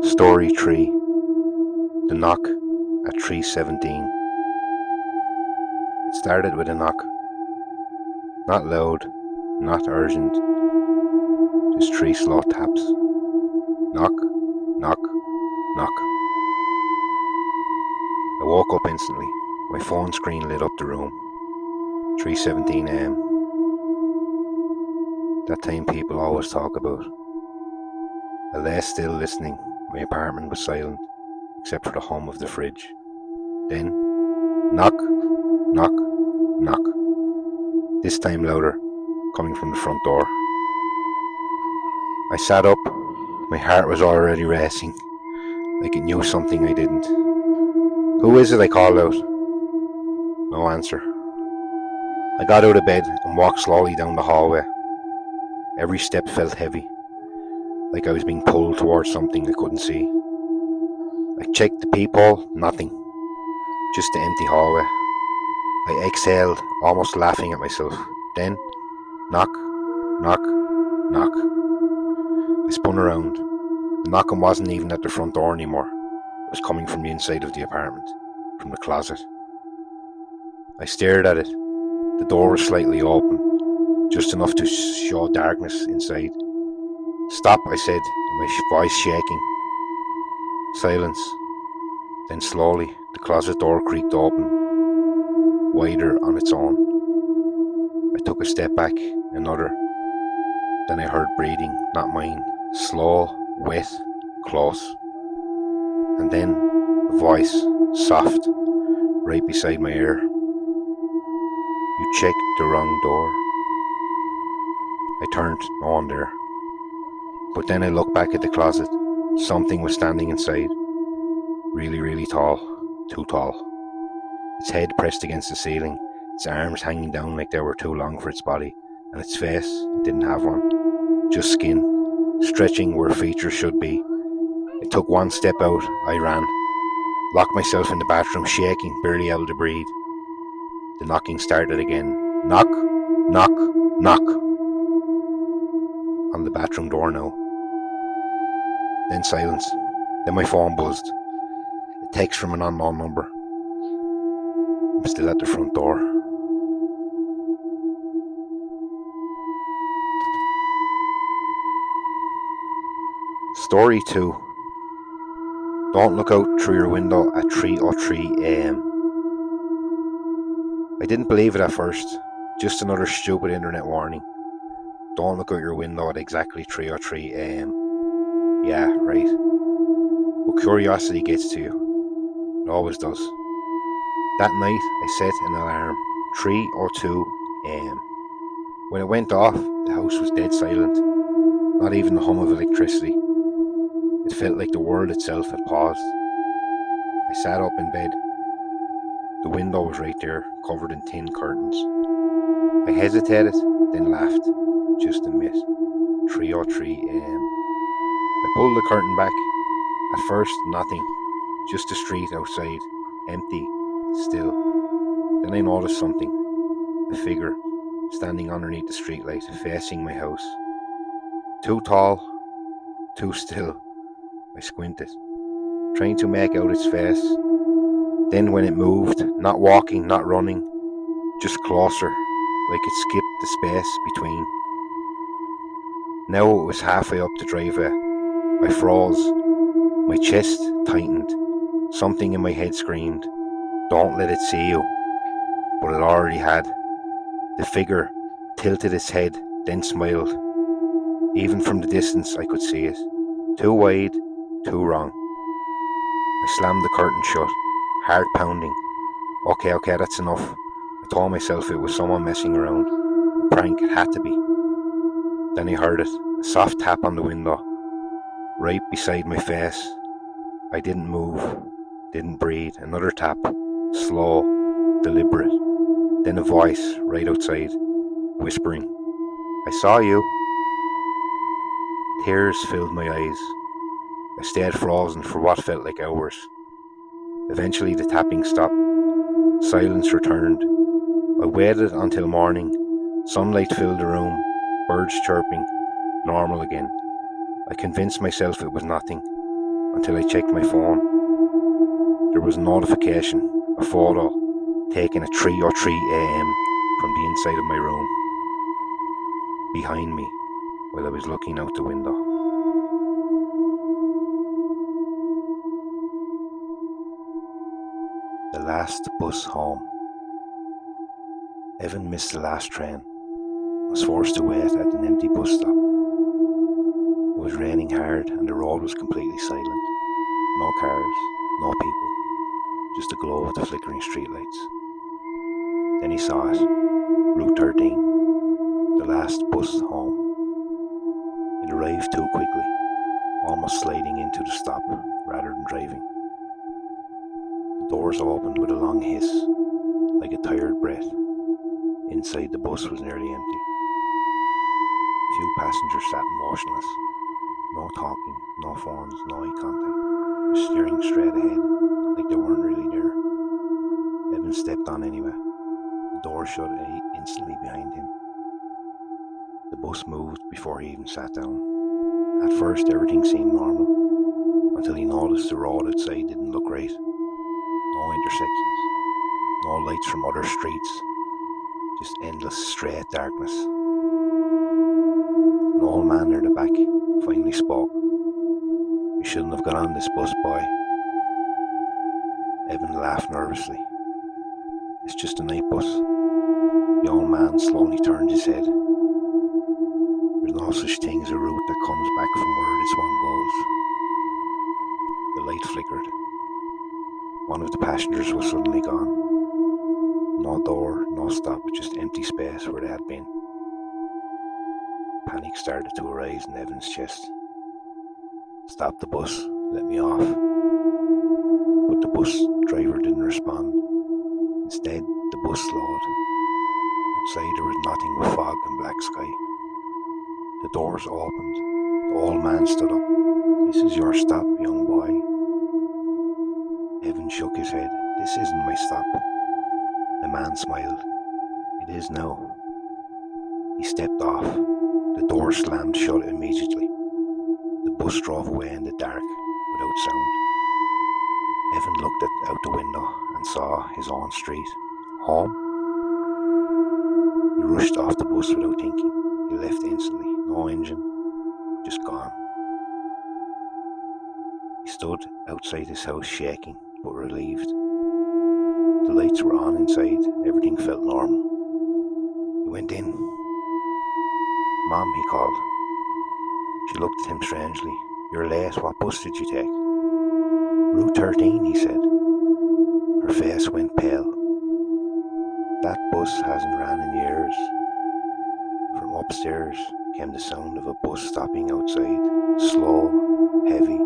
Story 3. The Knock at 3:17. It started with a knock. Not loud, not urgent, just 3 slow taps. Knock, knock, knock. I woke up instantly. My phone screen lit up the room. 3:17 am. That time people always talk about. I lay still listening. My apartment was silent, except for the hum of the fridge. Then, knock, knock, knock. This time louder, coming from the front door. I sat up. My heart was already racing, like it knew something I didn't. Who is it? I called out. No answer. I got out of bed and walked slowly down the hallway. Every step felt heavy, like I was being pulled towards something I couldn't see. I checked the peephole, nothing. Just the empty hallway. I exhaled, almost laughing at myself. Then, knock, knock, knock. I spun around. The knocking wasn't even at the front door anymore. It was coming from the inside of the apartment, from the closet. I stared at it. The door was slightly open, just enough to show darkness inside. Stop, I said, my voice shaking. Silence. Then slowly, the closet door creaked open, wider on its own. I took a step back, another. Then I heard breathing, not mine. Slow, wet, close. And then a voice, soft, right beside my ear. You checked the wrong door. I turned, no one there. But then I looked back at the closet. Something was standing inside. Really, really tall. Too tall. Its head pressed against the ceiling, its arms hanging down like they were too long for its body, and its face, it didn't have one. Just skin, stretching where features should be. It took one step out, I ran. Locked myself in the bathroom, shaking, barely able to breathe. The knocking started again. Knock, knock, knock. On the bathroom door now. Then silence. Then my phone buzzed. A text from an unknown number. I'm still at the front door. Story 2. Don't look out through your window at 3:03 am. I didn't believe it at first. Just another stupid internet warning. Don't look out your window at exactly 3:03 am. Yeah, right. But curiosity gets to you. It always does. That night, I set an alarm. 3:02 am. When it went off, the house was dead silent. Not even the hum of electricity. It felt like the world itself had paused. I sat up in bed. The window was right there, covered in thin curtains. I hesitated, then laughed. Just a miss. 3:03 am. I pulled the curtain back. At first, nothing. Just the street outside. Empty. Still. Then I noticed something. A figure, standing underneath the streetlight, facing my house. Too tall. Too still. I squinted, trying to make out its face. Then when it moved, not walking, not running, just closer, like it skipped the space between. Now it was halfway up the driveway. I froze. My chest tightened. Something in my head screamed, "Don't let it see you." But it already had. The figure tilted its head, then smiled. Even from the distance I could see it. Too wide, too wrong. I slammed the curtain shut, heart pounding. Okay, that's enough. I told myself it was someone messing around. A prank, it had to be. Then I heard it, a soft tap on the window, right beside my face. I didn't move, didn't breathe. Another tap, slow, deliberate. Then a voice right outside, whispering, "I saw you." Tears filled my eyes. I stayed frozen for what felt like hours. Eventually the tapping stopped. Silence returned. I waited until morning. Sunlight filled the room, birds chirping, normal again. I convinced myself it was nothing. until I checked my phone. There was a notification, a photo, taken at 3:03 a.m. from the inside of my room, behind me, while I was looking out the window. The last bus home. Evan missed the last train, was forced to wait at an empty bus stop. It was raining hard and the road was completely silent. No cars, no people, just the glow of the flickering streetlights. Then he saw it, Route 13, the last bus home. It arrived too quickly, almost sliding into the stop rather than driving. The doors opened with a long hiss, like a tired breath. Inside the bus was nearly empty. Few passengers sat motionless. No talking, no phones, no eye contact. Just staring straight ahead, like they weren't really there. Evan stepped on anyway. The door shut instantly behind him. The bus moved before he even sat down. At first everything seemed normal, until he noticed the road outside didn't look right. No intersections, no lights from other streets, just endless straight darkness. An old man near the back finally spoke. "You shouldn't have got on this bus, boy." Evan laughed nervously. "It's just a night bus." The old man slowly turned his head. "There's no such thing as a route that comes back from where this one goes." The light flickered. One of the passengers was suddenly gone. No door, no stop, just empty space where they had been. Panic started to arise in Evan's chest. "Stop the bus, let me off." But the bus driver didn't respond. Instead, the bus slowed. Outside there was nothing but fog and black sky. The doors opened. The old man stood up. "This is your stop, young boy." Evan shook his head. "This isn't my stop." The man smiled. "It is now." He stepped off. The door slammed shut immediately. The bus drove away in the dark, without sound. Evan looked out the window and saw his own street. Home? He rushed off the bus without thinking. He left instantly. No engine. Just gone. He stood outside his house shaking, but relieved. The lights were on inside. Everything felt normal. He went in. "Mom," he called. She looked at him strangely. "You're late. What bus did you take?" "Route 13, he said. Her face went pale. "That bus hasn't ran in years." From upstairs came the sound of a bus stopping outside. Slow, heavy,